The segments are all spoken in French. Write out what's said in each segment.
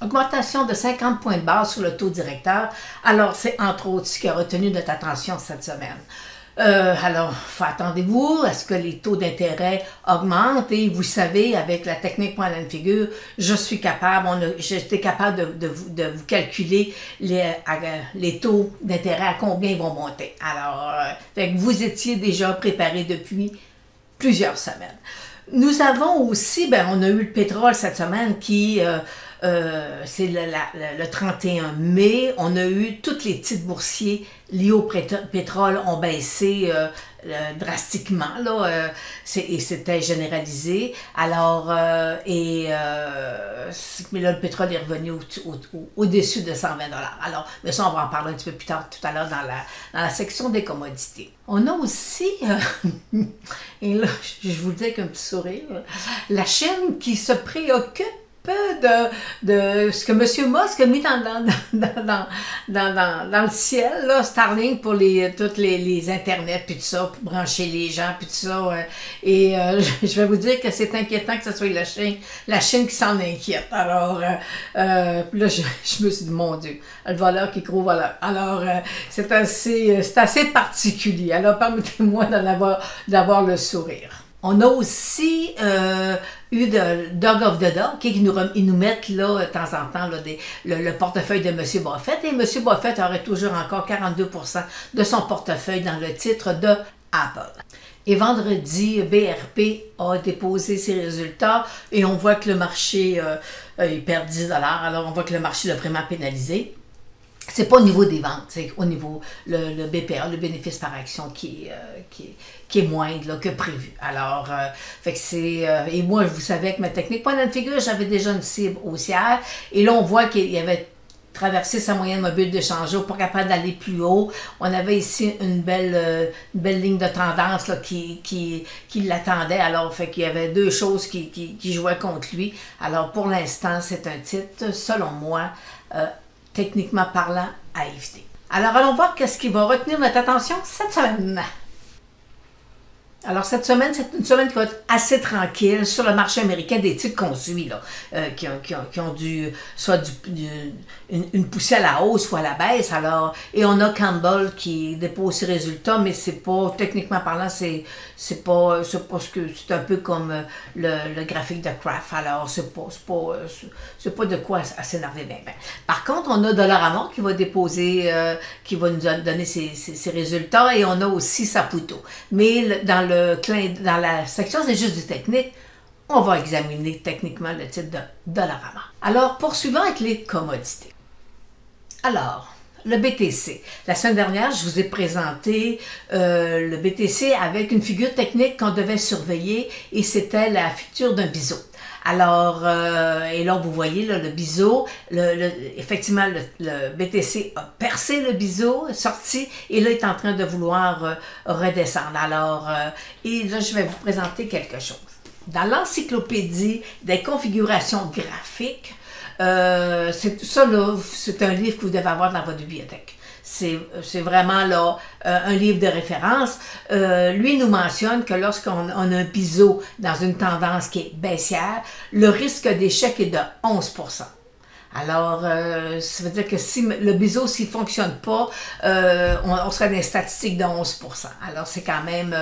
Augmentation de 50 points de base sur le taux directeur. Alors, c'est entre autres ce qui a retenu notre attention cette semaine. Alors, attendez-vous à ce que les taux d'intérêt augmentent et vous savez, avec la technique point and figure, je suis capable, j'étais capable de vous calculer les taux d'intérêt, à combien ils vont monter. Alors, fait que vous étiez déjà préparé depuis plusieurs semaines. Nous avons aussi, on a eu le pétrole cette semaine qui... c'est le 31 mai, on a eu tous les titres boursiers liés au pétrole ont baissé drastiquement, là, et c'était généralisé. Alors, mais là, le pétrole est revenu au-dessus de 120 $. Alors, mais ça, on va en parler un petit peu plus tard, tout à l'heure, dans la section des commodités. On a aussi, et là, je vous le dis avec un petit sourire, la Chine qui se préoccupe de ce que M. Musk a mis dans le ciel, là, Starlink pour toutes les internets, puis tout ça, pour brancher les gens, puis tout ça. Je vais vous dire que c'est inquiétant que ce soit la Chine qui s'en inquiète. Alors, là, je me suis dit, mon Dieu, le voleur qui croit au voleur. Alors, c'est assez particulier. Alors, permettez-moi d'avoir le sourire. On a aussi eu Dog of the Dog, qui nous mettent là, de temps en temps là, le portefeuille de M. Buffett. Et M. Buffett aurait toujours encore 42% de son portefeuille dans le titre de Apple. Et vendredi, BRP a déposé ses résultats et on voit que le marché il perd 10 $. Alors on voit que le marché l'a vraiment pénalisé. C'est pas au niveau des ventes, c'est au niveau le BPA, le bénéfice par action qui est moindre là, que prévu. Alors, fait que c'est... et moi, vous savez, avec ma technique point and figure, j'avais déjà une cible haussière. Et là, on voit qu'il avait traversé sa moyenne mobile de change, pas capable d'aller plus haut. On avait ici une belle ligne de tendance là, qui l'attendait. Alors, fait qu'il y avait deux choses qui jouaient contre lui. Alors, pour l'instant, c'est un titre, selon moi, techniquement parlant, à éviter. Alors, allons voir qu'est-ce qui va retenir notre attention cette semaine. Alors, cette semaine, c'est une semaine qui va être assez tranquille sur le marché américain des titres qu'on suit, là, qui ont soit une poussée à la hausse ou à la baisse. Alors, et on a Campbell qui dépose ses résultats, mais c'est pas, techniquement parlant, c'est un peu comme le graphique de Kraft. Alors, c'est pas de quoi à s'énerver bien. Par contre, on a Dollarama qui va déposer, qui va nous donner ses résultats, et on a aussi Saputo. Mais dans la section c'est juste du technique, on va examiner techniquement le titre de Dollarama. Alors, poursuivons avec les commodités. Alors, le BTC. La semaine dernière, je vous ai présenté le BTC avec une figure technique qu'on devait surveiller et c'était la figure d'un biseau. Alors, et là, vous voyez là, le biseau, effectivement, le BTC a percé le biseau, sorti, et là, il est en train de vouloir redescendre. Alors, et là, je vais vous présenter quelque chose. Dans l'encyclopédie des configurations graphiques, c'est un livre que vous devez avoir dans votre bibliothèque. C'est vraiment là un livre de référence. Lui nous mentionne que lorsqu'on a un biseau dans une tendance qui est baissière, le risque d'échec est de 11%. Alors, ça veut dire que si le biseau, s'il ne fonctionne pas, on serait dans les statistiques de 11%. Alors, c'est quand même...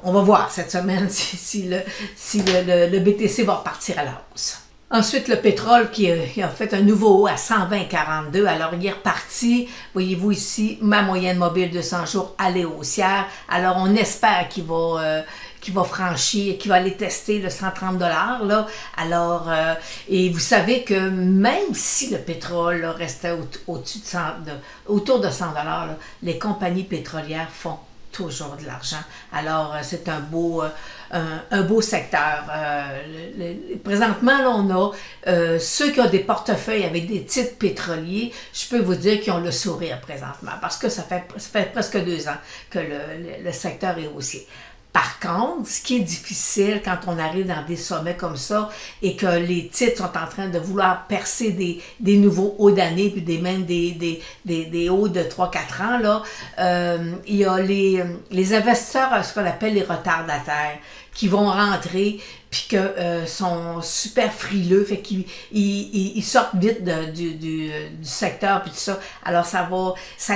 on va voir cette semaine si le BTC va repartir à la hausse. Ensuite, le pétrole qui a fait un nouveau haut à 120,42. Alors, il est reparti. Voyez-vous ici, ma moyenne mobile de 100 jours, elle est haussière. Alors, on espère qu'il va franchir, qu'il va aller tester le 130 $. Là. Alors, et vous savez que même si le pétrole là, restait autour de 100 $, là, les compagnies pétrolières font toujours de l'argent. Alors, c'est un beau secteur. Présentement, là, on a ceux qui ont des portefeuilles avec des titres pétroliers, je peux vous dire qu'ils ont le sourire présentement, parce que ça fait presque 2 ans que le secteur est haussier. Par contre, ce qui est difficile quand on arrive dans des sommets comme ça et que les titres sont en train de vouloir percer des nouveaux hauts d'année puis même des hauts de 3-4 ans, là, il y a les investisseurs, ce qu'on appelle les retardataires, qui vont rentrer puis que sont super frileux, fait qu'ils ils sortent vite du secteur puis tout ça. Alors ça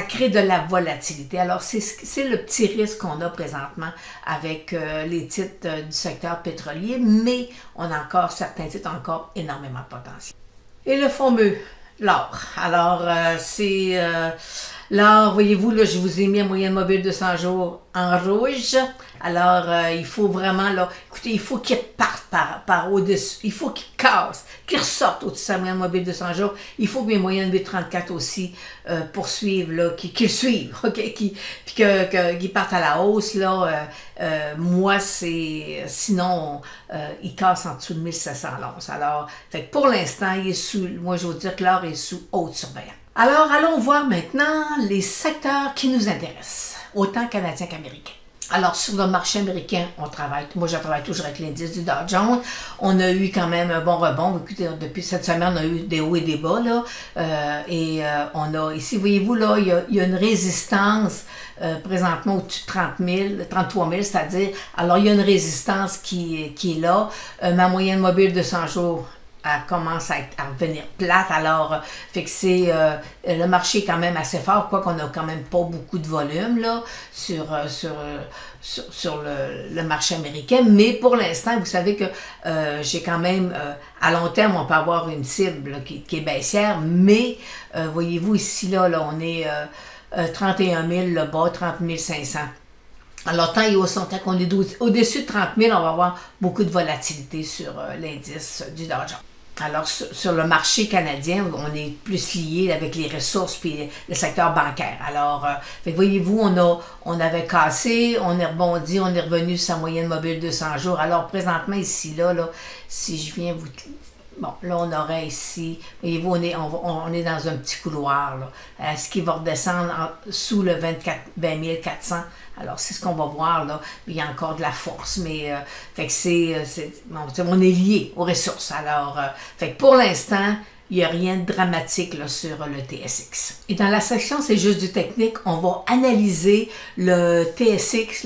crée de la volatilité. Alors c'est le petit risque qu'on a présentement avec les titres du secteur pétrolier, mais on a encore certains titres encore énormément de potentiel. Et le fameux l'or. Alors c'est l'or, voyez-vous, là, je vous ai mis en moyenne mobile 200 jours en rouge. Alors, il faut vraiment, là, écoutez, il faut qu'il reparte par au-dessus. Il faut qu'il casse, qu'il ressorte au-dessus de sa moyenne mobile 200 jours. Il faut que mes moyennes 834 aussi poursuivent, là, qu'ils suivent, OK? Puis qu'ils partent à la hausse, là. Moi, c'est... Sinon, il casse en dessous de 1700 l'once. Alors, fait que pour l'instant, il est sous... Moi, je veux dire que l'or est sous haute surveillance. Alors, allons voir maintenant les secteurs qui nous intéressent, autant canadiens qu'américains. Alors, sur le marché américain, on travaille, moi je travaille toujours avec l'indice du Dow Jones. On a eu quand même un bon rebond. Écoutez, depuis cette semaine, on a eu des hauts et des bas, là. On a, ici, voyez-vous, là, il y a une résistance présentement au-dessus de 30 000, 33 000, c'est-à-dire, alors il y a une résistance qui est là. Ma moyenne mobile de 100 jours, elle commence à revenir plate, alors fait que c'est le marché est quand même assez fort, quoi qu'on n'a quand même pas beaucoup de volume là sur le marché américain, mais pour l'instant, vous savez que j'ai quand même, à long terme, on peut avoir une cible là, qui est baissière, mais voyez-vous ici, là on est 31 000, le bas, 30 500. Alors, tant et aussi longtemps qu'on est au-dessus de 30 000, on va avoir beaucoup de volatilité sur l'indice du Dow Jones. Alors, sur le marché canadien, on est plus lié avec les ressources puis le secteur bancaire. Alors, voyez-vous, on avait cassé, on est rebondi, on est revenu sur sa moyenne mobile 200 jours. Alors, présentement, ici, là, si je viens vous... Bon, là, on aurait ici, voyez-vous, on est dans un petit couloir, là. Est-ce qu'il va redescendre sous le 20 400? Alors, c'est ce qu'on va voir, là. Il y a encore de la force, mais fait que bon, on est lié aux ressources. Alors, fait que pour l'instant, il n'y a rien de dramatique là, sur le TSX. Et dans la section C'est juste du technique, on va analyser le TSX,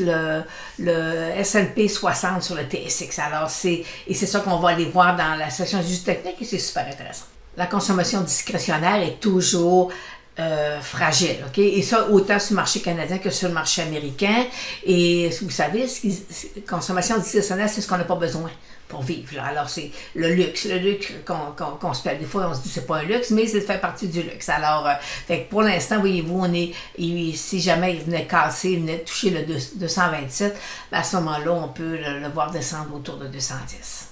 le S&P 60 sur le TSX. Alors, c'est ça qu'on va aller voir dans la section C'est juste du technique et c'est super intéressant. La consommation discrétionnaire est toujours fragile, OK? Et ça, autant sur le marché canadien que sur le marché américain. Et vous savez, consommation discrétionnaire, c'est ce qu'on n'a pas besoin pour vivre. Là. Alors, c'est le luxe qu'on se perd. Des fois, on se dit que c'est pas un luxe, mais ça fait partie du luxe. Alors, fait que pour l'instant, voyez-vous, si jamais il venait casser, il venait toucher le 227, ben à ce moment-là, on peut le voir descendre autour de 210.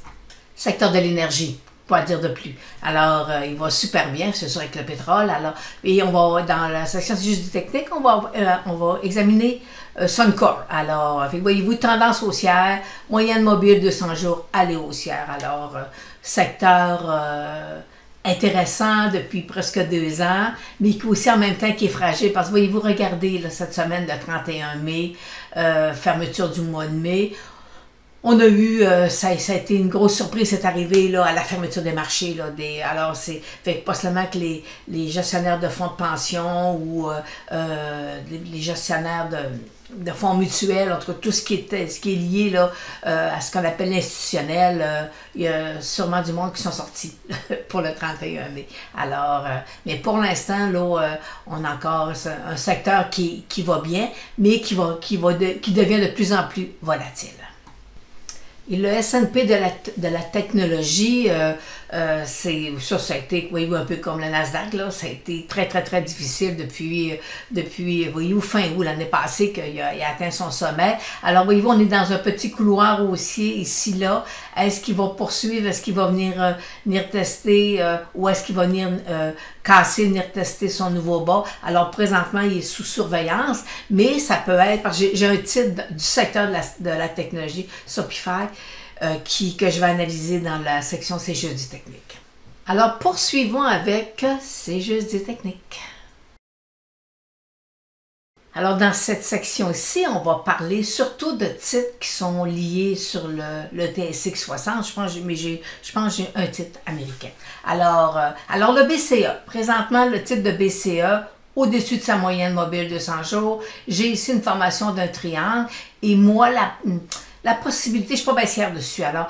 Secteur de l'énergie. Quoi dire de plus. Alors, il va super bien, c'est sûr, avec le pétrole. Alors, et on va, dans la section C'est juste du technique, on va examiner Suncor. Alors, voyez-vous, tendance haussière, moyenne mobile 200 jours, aller haussière. Alors, secteur intéressant depuis presque 2 ans, mais qui aussi en même temps qui est fragile. Parce que voyez-vous, regardez là, cette semaine, le 31 mai, fermeture du mois de mai. On a eu, ça a été une grosse surprise, c'est arrivé là, à la fermeture des marchés. Là, alors, c'est fait pas seulement que les gestionnaires de fonds de pension ou les gestionnaires de fonds mutuels, en tout cas tout ce qui est lié là, à ce qu'on appelle l'institutionnel, il y a sûrement du monde qui sont sortis pour le 31 mai. Alors, mais pour l'instant, là, on a encore un secteur qui va bien, mais qui devient de plus en plus volatile. Et le S&P de la technologie, ça a été, voyez-vous, un peu comme le Nasdaq, là, ça a été très, très, très difficile depuis voyez-vous, fin août l'année passée qu'il a atteint son sommet. Alors, voyez-vous, on est dans un petit couloir haussier ici, là. Est-ce qu'il va poursuivre? Est-ce qu'il va venir tester? Ou est-ce qu'il va venir casser, venir tester son nouveau bas? Alors, présentement, il est sous surveillance, mais ça peut être, parce que j'ai un titre du secteur de la technologie, Shopify, que je vais analyser dans la section C'est juste du technique. Alors, poursuivons avec C'est juste du technique. Alors, dans cette section-ci, on va parler surtout de titres qui sont liés sur le TSX 60. Je pense que j'ai un titre américain. Alors le BCA. Présentement, le titre de BCA, au-dessus de sa moyenne mobile de 100 jours. J'ai ici une formation d'un triangle. Et moi, la possibilité, je ne suis pas baissière dessus. Alors,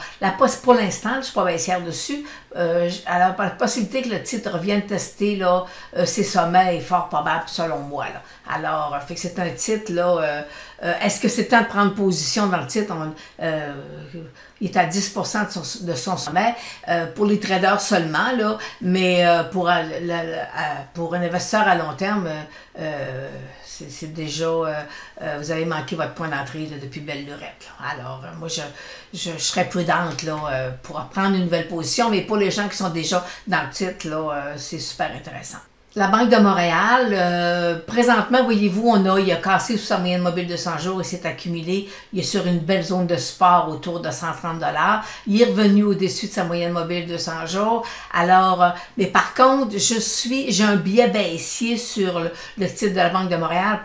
pour l'instant, je ne suis pas baissière dessus. Alors, la possibilité que le titre revienne tester là, ses sommets est fort probable, selon moi. Là. Alors, fait que c'est un titre, là. Est-ce que c'est temps de prendre position dans le titre? Il est à 10% de son sommet pour les traders seulement, là, mais pour un investisseur à long terme, c'est déjà, vous avez manqué votre point d'entrée depuis belle lurette. Là. Alors, moi, je serais prudente là, pour prendre une nouvelle position, mais pour les gens qui sont déjà dans le titre, là, c'est super intéressant. La Banque de Montréal, présentement, voyez-vous, il a cassé sous sa moyenne mobile de 100 jours et s'est accumulé. Il est sur une belle zone de support autour de 130 $. Il est revenu au-dessus de sa moyenne mobile de 100 jours. Alors, mais par contre, j'ai un biais baissier sur le titre de la Banque de Montréal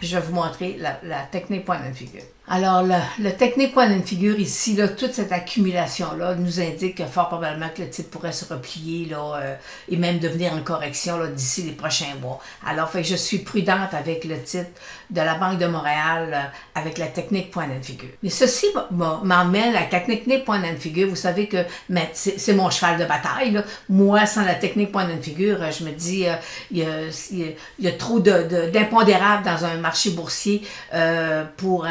je vais vous montrer la technique point and figure. Alors, le technique point and figure ici, là, toute cette accumulation-là nous indique que fort probablement que le titre pourrait se replier là, et même devenir en correction là, d'ici les prochains mois. Alors, fait que je suis prudente avec le titre de la Banque de Montréal avec la technique point and figure. Mais ceci m'emmène à la technique point and figure. Vous savez que c'est mon cheval de bataille. Là. Moi, sans la technique point and figure, je me dis il y a trop d'impondérables dans un marché boursier pour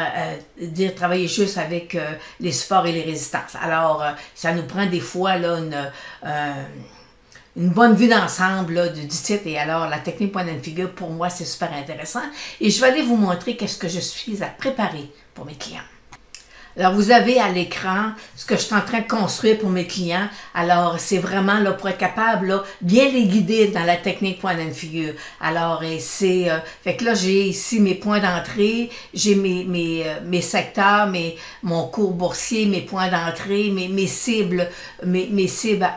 travailler juste avec les supports et les résistances. Alors, ça nous prend des fois là, une bonne vue d'ensemble du titre. Et alors, la technique point and figure, pour moi, c'est super intéressant. Et je vais aller vous montrer qu'est-ce que je suis à préparer pour mes clients. Alors, vous avez à l'écran ce que je suis en train de construire pour mes clients. Alors, c'est vraiment là pour être capable là, bien les guider dans la technique point and figure. Alors, et c'est fait que là, j'ai ici mes points d'entrée, j'ai mes secteurs, mon cours boursier, mes points d'entrée, mes cibles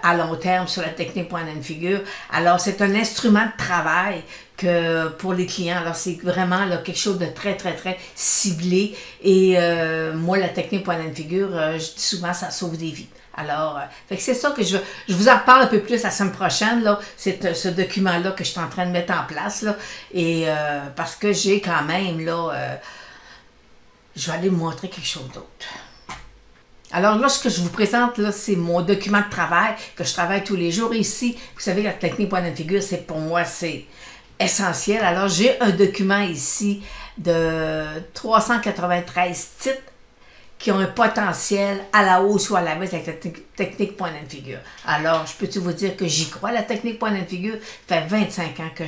à long terme sur la technique point and figure. Alors, c'est un instrument de travail que pour les clients. Alors, c'est vraiment là, quelque chose de très, très, très ciblé. Et moi, la technique point and figure, je dis souvent, ça sauve des vies. Alors, c'est ça que je vous en reparle un peu plus la semaine prochaine, là, c'est ce document-là que je suis en train de mettre en place, là, et parce que j'ai quand même, là, je vais aller vous montrer quelque chose d'autre. Alors là, ce que je vous présente, là, c'est mon document de travail, que je travaille tous les jours. Et ici, vous savez, la technique point and figure, c'est pour moi, c'est essentiel. Alors, j'ai un document ici de 393 titres qui ont un potentiel à la hausse ou à la baisse avec la technique point and figure. Alors, je peux vous dire que j'y crois. La technique point and figure fait 25 ans que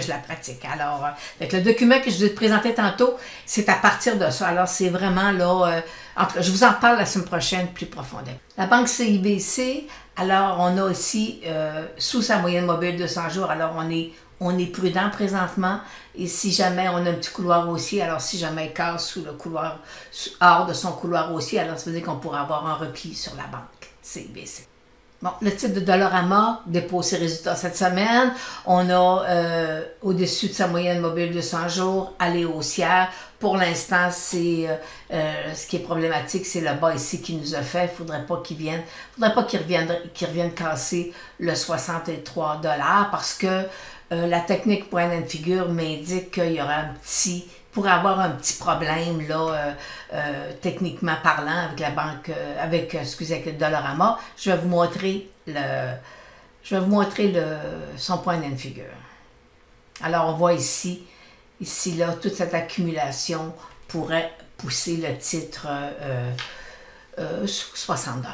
je la pratique. Alors, avec le document que je vous ai présenté tantôt, c'est à partir de ça. Alors, c'est vraiment là... je vous en parle la semaine prochaine plus profondément. La banque CIBC, alors, on a aussi sous sa moyenne mobile de 100 jours, alors on est prudent présentement et si jamais on a un petit couloir haussier, alors si jamais il casse sous le couloir, hors de son couloir haussier, alors ça veut dire qu'on pourrait avoir un repli sur la banque CIBC. Bon, le titre de Dollarama dépose ses résultats cette semaine. On a au-dessus de sa moyenne mobile de 100 jours, allée haussière. Pour l'instant, c'est ce qui est problématique, c'est le bas ici qu'il nous a fait. Il ne faudrait pas qu'il revienne casser le 63 $ parce que la technique point and figure m'indique qu'il y aura pourrait avoir un petit problème là, techniquement parlant avec la banque, avec le Dollarama. Je vais vous montrer son point and figure. Alors on voit ici là, toute cette accumulation pourrait pousser le titre sous 60 $.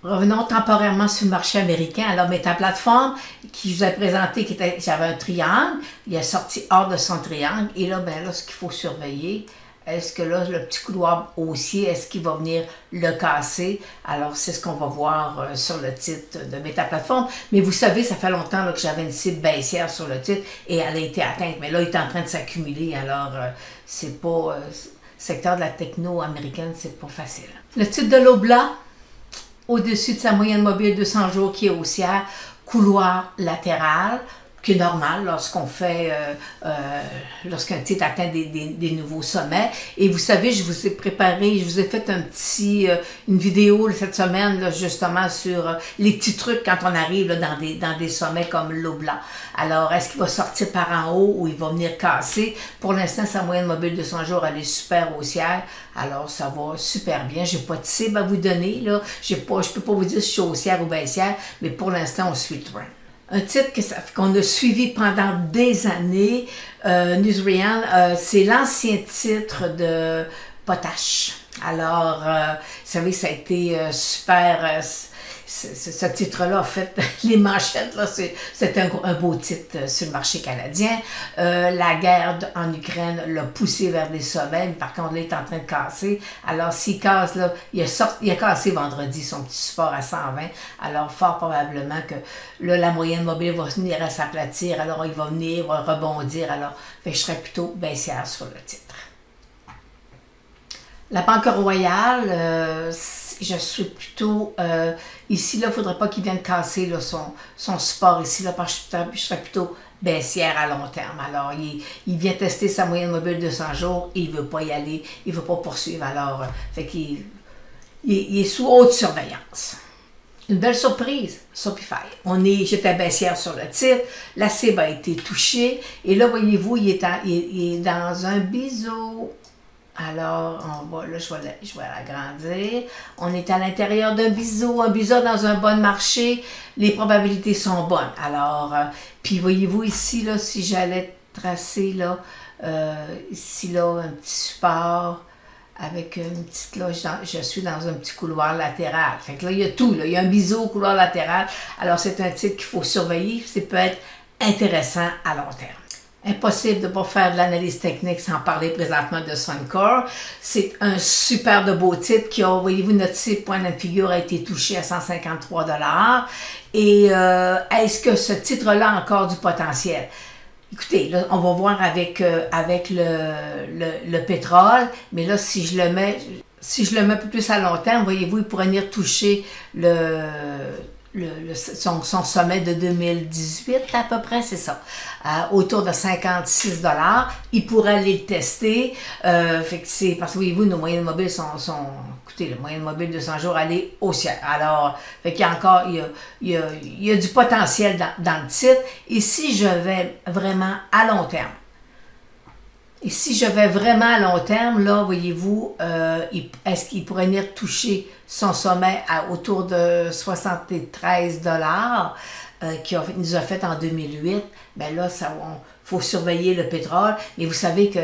Revenons temporairement sur le marché américain. Alors, Metaplateform, qui je vous ai présenté, j'avais un triangle, il est sorti hors de son triangle. Et là, là, ce qu'il faut surveiller, est-ce que là, le petit couloir haussier, est-ce qu'il va venir le casser? Alors, c'est ce qu'on va voir sur le titre de Metaplateform. Mais vous savez, ça fait longtemps là, que j'avais une cible baissière sur le titre et elle a été atteinte. Mais là, il est en train de s'accumuler. Alors, c'est pas... secteur de la techno américaine, c'est pas facile. Le titre de l'Obla, au-dessus de sa moyenne mobile de 100 jours qui est haussière, couloir latéral, qui est normal lorsqu'on fait, lorsqu'un titre atteint des nouveaux sommets. Et vous savez, je vous ai préparé, je vous ai fait une vidéo cette semaine, là, justement, sur les petits trucs quand on arrive là, dans des sommets comme l'Oblat. Alors, est-ce qu'il va sortir par en haut ou il va venir casser? Pour l'instant, sa moyenne mobile de 100 jours, elle est super haussière. Alors, ça va super bien. J'ai pas de cible à vous donner, là. Je peux pas vous dire si je suis haussière ou baissière, mais pour l'instant, on suit le trend. Un titre qu'on a suivi pendant des années, Newsreal, c'est l'ancien titre de Potash. Alors, vous savez, ça a été super... ce titre-là, en fait, les manchettes, là, c'est un beau titre sur le marché canadien. La guerre en Ukraine l'a poussé vers des sommets, mais par contre, là, il est en train de casser. Alors, s'il casse, là, il a cassé vendredi son petit support à 120. Alors, fort probablement que là, la moyenne mobile va venir à s'aplatir. Alors, il va venir rebondir. Alors, je serais plutôt baissière sur le titre. La Banque Royale, je suis plutôt ici, là, il ne faudrait pas qu'il vienne casser là, son support ici, là, parce que je serais plutôt baissière à long terme. Alors, il vient tester sa moyenne mobile de 100 jours et il ne veut pas y aller, il ne veut pas poursuivre. Alors, fait qu'il est sous haute surveillance. Une belle surprise, Shopify. J'étais baissière sur le titre, la cible a été touchée et là, voyez-vous, il est dans un biseau. Alors, là, je vais l'agrandir. On est à l'intérieur d'un biseau, un biseau dans un bon marché. Les probabilités sont bonnes. Alors, puis voyez-vous ici, là, si j'allais tracer, là, ici, là, un petit support avec une petite, là, je suis dans un petit couloir latéral. Fait que là, il y a tout, là. Il y a un biseau au couloir latéral. Alors, c'est un titre qu'il faut surveiller. Ça peut être intéressant à long terme. Impossible de ne pas faire de l'analyse technique sans parler présentement de Suncor. C'est un super de beau titre qui a, voyez-vous, notre cible point de figure a été touché à 153 $. Et est-ce que ce titre-là a encore du potentiel? Écoutez, là, on va voir avec le pétrole, mais là, si je le mets un peu plus à long terme, voyez-vous, il pourrait venir toucher son sommet de 2018, à peu près, c'est ça, autour de 56 $. Il pourrait aller le tester. Fait que c'est parce que, voyez-vous, nos moyennes mobiles écoutez, la moyenne mobile de 100 jours, elle est haussière. Alors, fait qu'il y a encore, il y a du potentiel dans le titre. Et si je vais vraiment à long terme, là, voyez-vous, est-ce qu'il pourrait venir toucher son sommet autour de 73 $, qu'il nous a fait en 2008? Ben là, faut surveiller le pétrole. Mais vous savez que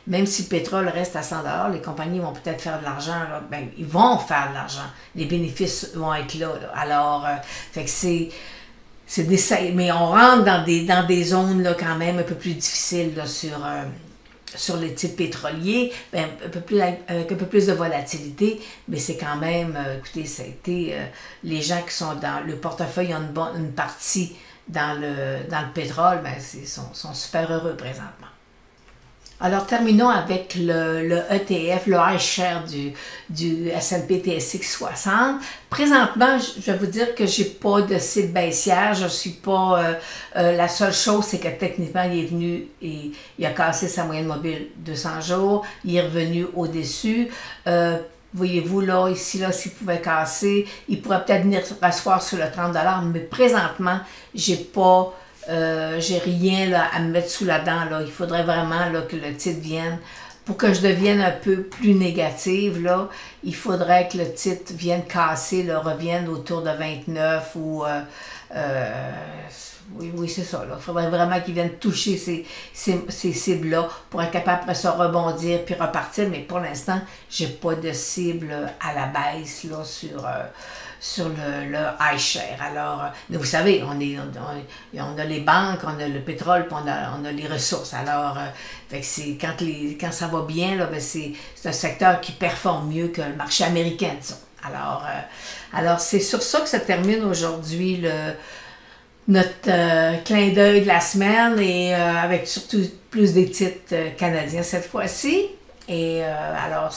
même si le pétrole reste à 100 $, les compagnies vont peut-être faire de l'argent. Ben, ils vont faire de l'argent. Les bénéfices vont être là. Alors, fait que mais on rentre dans des zones là, quand même un peu plus difficiles là, sur les titres pétroliers, ben, avec un peu plus de volatilité, mais c'est quand même, écoutez, ça a été, les gens qui sont dans le portefeuille ont une partie dans le pétrole, ben, sont super heureux présentement. Alors, terminons avec le ETF, le iShare du S&P TSX 60. Présentement, je vais vous dire que j'ai pas de cible baissière. Je suis pas... la seule chose, c'est que techniquement, il est venu et il a cassé sa moyenne mobile 200 jours. Il est revenu au-dessus. Voyez-vous, là, ici, là, s'il pouvait casser, il pourrait peut-être venir rasseoir sur le 30 $, mais présentement, j'ai rien là, à me mettre sous la dent. Là. Il faudrait vraiment là, que le titre vienne. Pour que je devienne un peu plus négative, là, il faudrait que le titre vienne casser, là, revienne autour de 29 ou... oui, c'est ça. Il faudrait vraiment qu'il vienne toucher ces cibles-là pour être capable après ça rebondir puis repartir. Mais pour l'instant, j'ai pas de cible à la baisse là, sur le iShare. Alors, mais vous savez, on a les banques, on a le pétrole, puis on a les ressources. Alors, fait que quand ça va bien, là, ben c'est un secteur qui performe mieux que le marché américain, disons. Alors c'est sur ça que se termine aujourd'hui notre clin d'œil de la semaine et avec surtout plus des titres canadiens cette fois-ci. Et alors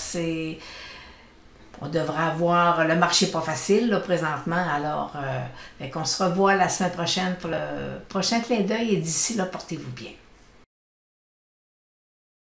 on devrait avoir, le marché pas facile là, présentement, alors on se revoit la semaine prochaine pour le prochain clin d'œil et d'ici là, portez-vous bien.